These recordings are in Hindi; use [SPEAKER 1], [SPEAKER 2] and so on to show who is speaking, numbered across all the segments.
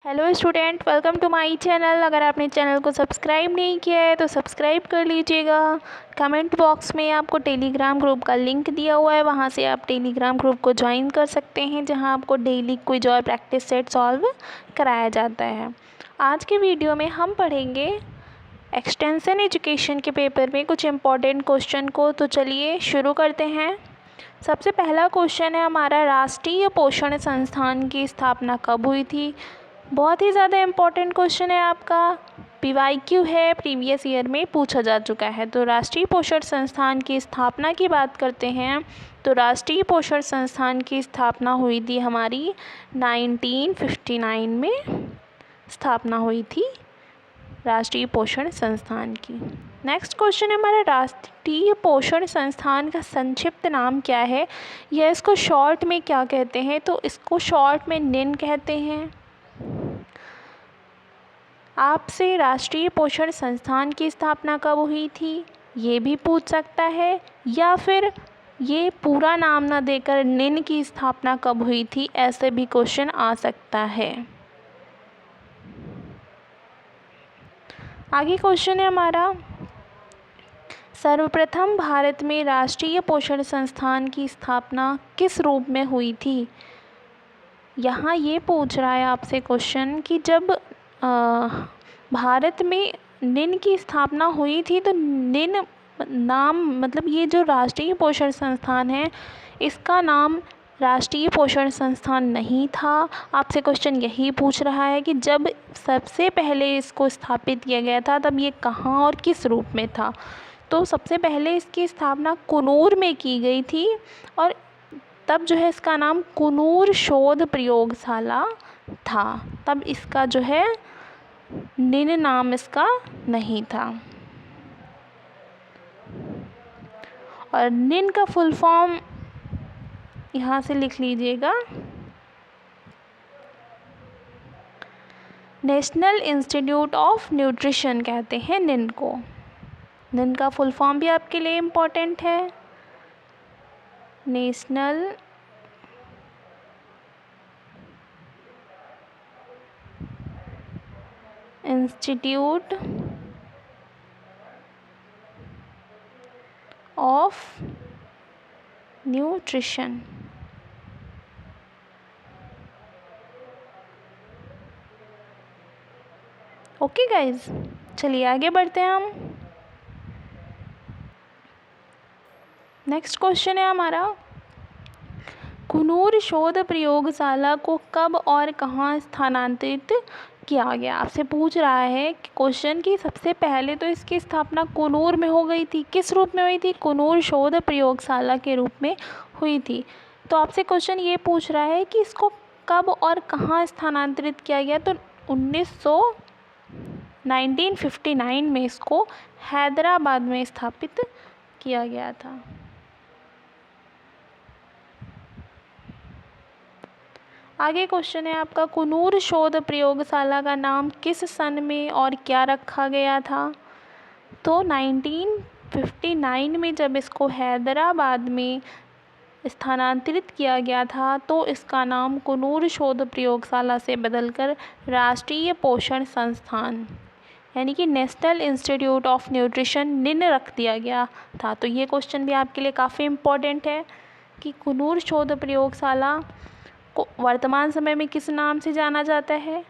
[SPEAKER 1] Hello student, welcome to my channel. अगर आपने चैनल को सब्सक्राइब नहीं किया है तो सब्सक्राइब कर लीजिएगा। कमेंट बॉक्स में आपको टेलीग्राम ग्रुप का लिंक दिया हुआ है, वहां से आप टेलीग्राम ग्रुप को ज्वाइन कर सकते हैं, जहां आपको डेली क्विज और प्रैक्टिस सेट सॉल्व कराया जाता है। आज के वीडियो में हम पढ़ेंगे एक्सटेंशन एजुकेशन के पेपर में कुछ इम्पोर्टेंट क्वेश्चन को। तो चलिए शुरू करते हैं। सबसे पहला क्वेश्चन है हमारा, राष्ट्रीय पोषण संस्थान की स्थापना कब हुई थी। बहुत ही ज़्यादा इम्पोर्टेंट क्वेश्चन है आपका, PYQ है, प्रीवियस ईयर में पूछा जा चुका है। तो राष्ट्रीय पोषण संस्थान की स्थापना की बात करते हैं तो राष्ट्रीय पोषण संस्थान की स्थापना हुई थी हमारी 1959 में स्थापना हुई थी राष्ट्रीय पोषण संस्थान की। नेक्स्ट क्वेश्चन है हमारा, राष्ट्रीय पोषण संस्थान का संक्षिप्त नाम क्या है या इसको शॉर्ट में क्या कहते हैं। तो इसको शॉर्ट में निन कहते हैं। आपसे राष्ट्रीय पोषण संस्थान की स्थापना कब हुई थी ये भी पूछ सकता है, या फिर ये पूरा नाम ना देकर निन की स्थापना कब हुई थी, ऐसे भी क्वेश्चन आ सकता है। आगे क्वेश्चन है हमारा, सर्वप्रथम भारत में राष्ट्रीय पोषण संस्थान की स्थापना किस रूप में हुई थी। यहाँ ये पूछ रहा है आपसे क्वेश्चन कि जब भारत में निन की स्थापना हुई थी तो निन नाम, मतलब ये जो राष्ट्रीय पोषण संस्थान है इसका नाम राष्ट्रीय पोषण संस्थान नहीं था। आपसे क्वेश्चन यही पूछ रहा है कि जब सबसे पहले इसको स्थापित किया गया था तब ये कहाँ और किस रूप में था। तो सबसे पहले इसकी स्थापना कुनूर में की गई थी और तब जो है इसका नाम कुनूर शोध प्रयोगशाला था। तब इसका जो है निन नाम इसका नहीं था। और निन का फुल फॉर्म यहाँ से लिख लीजिएगा, नेशनल इंस्टीट्यूट ऑफ न्यूट्रिशन कहते हैं निन को। निन का फुल फॉर्म भी आपके लिए इम्पोर्टेंट है, national institute of nutrition. Okay guys, चलिए आगे बढ़ते हैं हम। नेक्स्ट क्वेश्चन है हमारा, कुनूर शोध प्रयोगशाला को कब और कहाँ स्थानांतरित किया गया। आपसे पूछ रहा है कि क्वेश्चन की सबसे पहले तो इसकी स्थापना कुनूर में हो गई थी। किस रूप में हुई थी, कुनूर शोध प्रयोगशाला के रूप में हुई थी। तो आपसे क्वेश्चन ये पूछ रहा है कि इसको कब और कहाँ स्थानांतरित किया गया। तो 1959 में इसको हैदराबाद में स्थापित किया गया था। आगे क्वेश्चन है आपका, कुनूर शोध प्रयोगशाला का नाम किस सन में और क्या रखा गया था। तो 1959 में जब इसको हैदराबाद में स्थानांतरित किया गया था तो इसका नाम कुनूर शोध प्रयोगशाला से बदलकर राष्ट्रीय पोषण संस्थान यानी कि नेशनल इंस्टीट्यूट ऑफ न्यूट्रिशन निन रख दिया गया था। तो ये क्वेश्चन भी आपके लिए काफ़ी इम्पोर्टेंट है कि कुनूर शोध प्रयोगशाला को वर्तमान समय में किस नाम से जाना जाता है,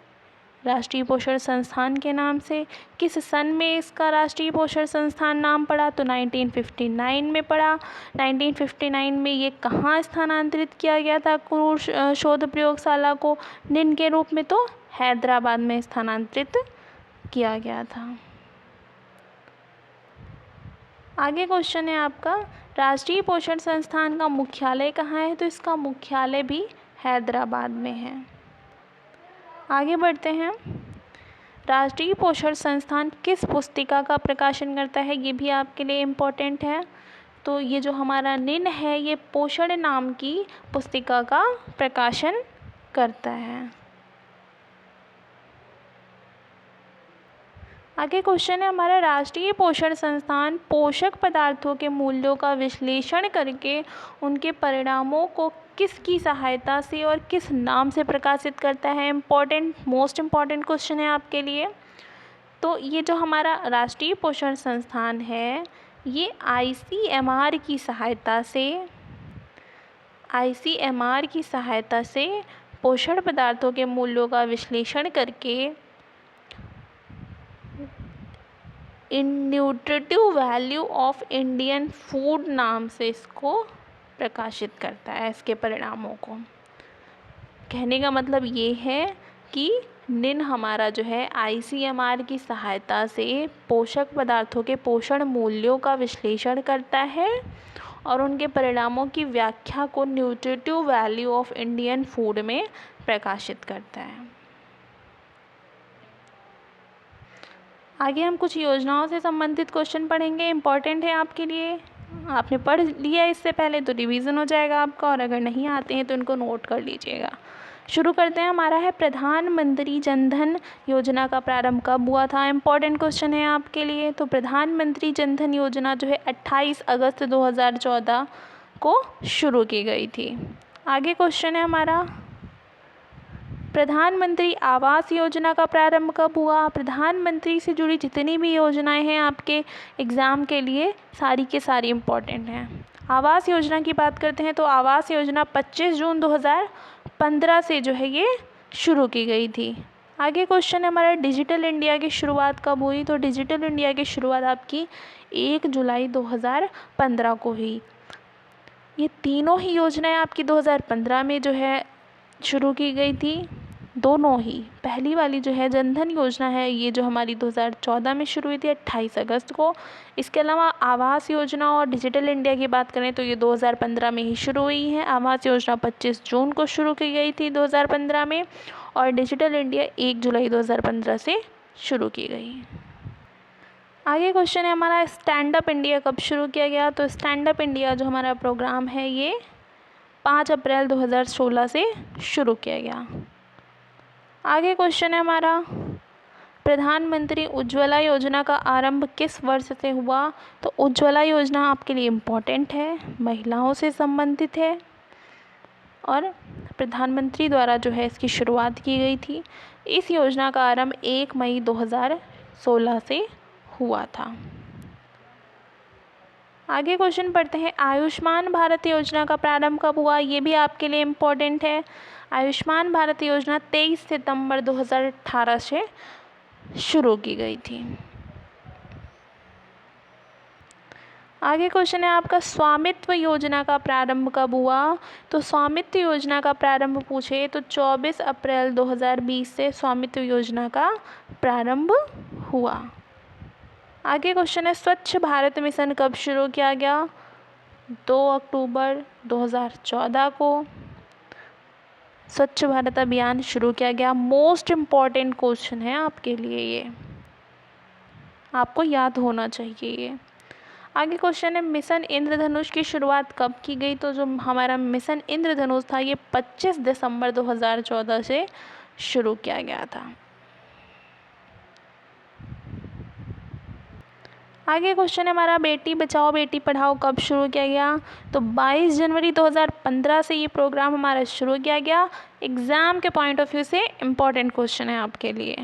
[SPEAKER 1] राष्ट्रीय पोषण संस्थान के नाम से। किस सन में इसका राष्ट्रीय पोषण संस्थान नाम पड़ा, तो 1959 में पड़ा। 1959 में ये कहाँ स्थानांतरित किया गया था कुनूर शोध प्रयोगशाला को निन के रूप में, तो हैदराबाद में स्थानांतरित किया गया था। आगे क्वेश्चन है आपका, राष्ट्रीय पोषण संस्थान का मुख्यालय कहाँ है। तो इसका मुख्यालय भी हैदराबाद में है। आगे बढ़ते हैं, राष्ट्रीय पोषण संस्थान किस पुस्तिका का प्रकाशन करता है, ये भी आपके लिए इम्पोर्टेंट है। तो ये जो हमारा निन है ये पोषण नाम की पुस्तिका का प्रकाशन करता है। आगे क्वेश्चन है हमारा, राष्ट्रीय पोषण संस्थान पोषक पदार्थों के मूल्यों का विश्लेषण करके उनके परिणामों को किसकी सहायता से और किस नाम से प्रकाशित करता है। मोस्ट इम्पॉर्टेंट क्वेश्चन है आपके लिए। तो ये जो हमारा राष्ट्रीय पोषण संस्थान है, ये ICMR की सहायता से पोषण पदार्थों के मूल्यों का विश्लेषण करके इन nutritive value of Indian food नाम से इसको प्रकाशित करता है, इसके परिणामों को। कहने का मतलब ये है कि निन हमारा जो है ICMR की सहायता से पोषक पदार्थों के पोषण मूल्यों का विश्लेषण करता है और उनके परिणामों की व्याख्या को nutritive value of Indian food में प्रकाशित करता है। आगे हम कुछ योजनाओं से संबंधित क्वेश्चन पढ़ेंगे, इम्पॉर्टेंट है आपके लिए। आपने पढ़ लिया इससे पहले तो रिवीजन हो जाएगा आपका, और अगर नहीं आते हैं तो इनको नोट कर लीजिएगा। शुरू करते हैं। हमारा है प्रधानमंत्री जन धन योजना का प्रारंभ कब हुआ था। इम्पॉर्टेंट क्वेश्चन है आपके लिए। तो प्रधानमंत्री जन धन योजना जो है 28 अगस्त 2014 को शुरू की गई थी। आगे क्वेश्चन है हमारा, प्रधानमंत्री आवास योजना का प्रारंभ कब हुआ। प्रधानमंत्री से जुड़ी जितनी भी योजनाएं हैं आपके एग्ज़ाम के लिए, सारी के सारी इम्पॉर्टेंट हैं। आवास योजना की बात करते हैं तो आवास योजना 25 जून 2015 से जो है ये शुरू की गई थी। आगे क्वेश्चन है हमारा, डिजिटल इंडिया की शुरुआत कब हुई। तो डिजिटल इंडिया की शुरुआत आपकी 1 जुलाई 2015 को हुई। ये तीनों ही योजनाएं आपकी 2015 में जो है शुरू की गई थी, दोनों ही। पहली वाली जो है जनधन योजना है, ये जो हमारी 2014 में शुरू हुई थी 28 अगस्त को। इसके अलावा आवास योजना और डिजिटल इंडिया की बात करें तो ये 2015 में ही शुरू हुई है। आवास योजना 25 जून को शुरू की गई थी 2015 में, और डिजिटल इंडिया 1 जुलाई 2015 से शुरू की गई। आगे क्वेश्चन है हमारा, स्टैंड अप इंडिया कब शुरू किया गया। तो स्टैंड अप इंडिया जो हमारा प्रोग्राम है ये 5 अप्रैल 2016 से शुरू किया गया। आगे क्वेश्चन है हमारा, प्रधानमंत्री उज्ज्वला योजना का आरंभ किस वर्ष से हुआ। तो उज्ज्वला योजना आपके लिए इम्पोर्टेंट है, महिलाओं से संबंधित है और प्रधानमंत्री द्वारा जो है इसकी शुरुआत की गई थी। इस योजना का आरंभ 1 मई 2016 से हुआ था। आगे क्वेश्चन पढ़ते हैं, आयुष्मान भारत योजना का प्रारंभ कब हुआ। ये भी आपके लिए इम्पोर्टेंट है। आयुष्मान भारत योजना 23 सितंबर 2018 से शुरू की गई थी। आगे क्वेश्चन है आपका, स्वामित्व योजना का प्रारंभ कब हुआ। तो स्वामित्व योजना का प्रारंभ पूछे तो 24 अप्रैल 2020 से स्वामित्व योजना का प्रारंभ हुआ। आगे क्वेश्चन है, स्वच्छ भारत मिशन कब शुरू किया गया। 2 अक्टूबर 2014 को स्वच्छ भारत अभियान शुरू किया गया। मोस्ट इम्पॉर्टेंट क्वेश्चन है आपके लिए, ये आपको याद होना चाहिए ये। आगे क्वेश्चन है, मिशन इंद्रधनुष की शुरुआत कब की गई। तो जो हमारा मिशन इंद्रधनुष था ये 25 दिसंबर 2014 से शुरू किया गया था। आगे क्वेश्चन है हमारा, बेटी बचाओ बेटी पढ़ाओ कब शुरू किया गया। तो 22 जनवरी 2015 से ये प्रोग्राम हमारा शुरू किया गया। एग्ज़ाम के पॉइंट ऑफ व्यू से इम्पॉर्टेंट क्वेश्चन है आपके लिए।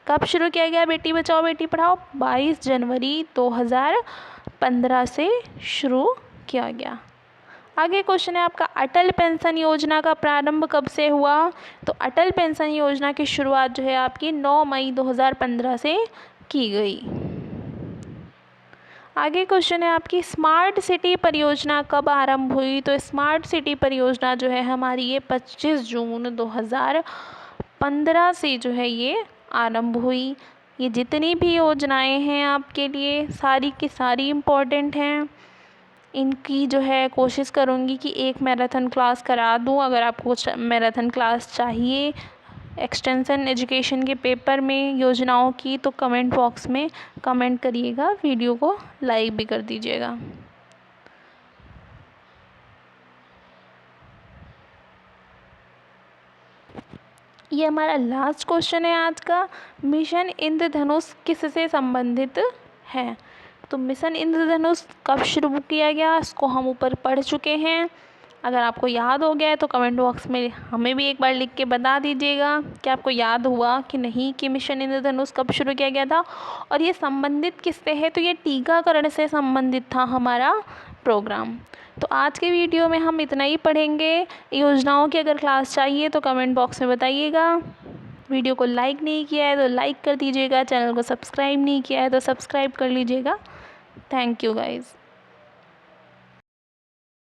[SPEAKER 1] कब शुरू किया गया बेटी बचाओ बेटी पढ़ाओ। 22 जनवरी 2015 से शुरू किया गया। आगे क्वेश्चन है आपका, अटल पेंशन योजना का प्रारंभ कब से हुआ। तो अटल पेंशन योजना की शुरुआत जो है आपकी 9 मई 2015 से की गई। आगे क्वेश्चन है आपकी, स्मार्ट सिटी परियोजना कब आरंभ हुई। तो स्मार्ट सिटी परियोजना जो है हमारी ये 25 जून 2015 से जो है ये आरंभ हुई। ये जितनी भी योजनाएं हैं आपके लिए सारी की सारी इम्पोर्टेंट हैं। इनकी जो है कोशिश करूँगी कि एक मैराथन क्लास करा दूँ। अगर आपको मैराथन क्लास चाहिए एक्सटेंशन एजुकेशन के पेपर में योजनाओं की तो कमेंट बॉक्स में कमेंट करिएगा, वीडियो को लाइक भी कर दीजिएगा। ये हमारा लास्ट क्वेश्चन है आज का। मिशन इंद्रधनुष किससे संबंधित है? तो मिशन इंद्रधनुष कब शुरू किया गया, इसको हम ऊपर पढ़ चुके हैं। अगर आपको याद हो गया है तो कमेंट बॉक्स में हमें भी एक बार लिख के बता दीजिएगा कि आपको याद हुआ कि नहीं कि मिशन इंद्रधनुष कब शुरू किया गया था और ये संबंधित किससे है। तो ये टीकाकरण से संबंधित था हमारा प्रोग्राम। तो आज के वीडियो में हम इतना ही पढ़ेंगे। योजनाओं की अगर क्लास चाहिए तो कमेंट बॉक्स में बताइएगा। वीडियो को लाइक नहीं किया है तो लाइक कर दीजिएगा, चैनल को सब्सक्राइब नहीं किया है तो सब्सक्राइब कर लीजिएगा। Thank you guys.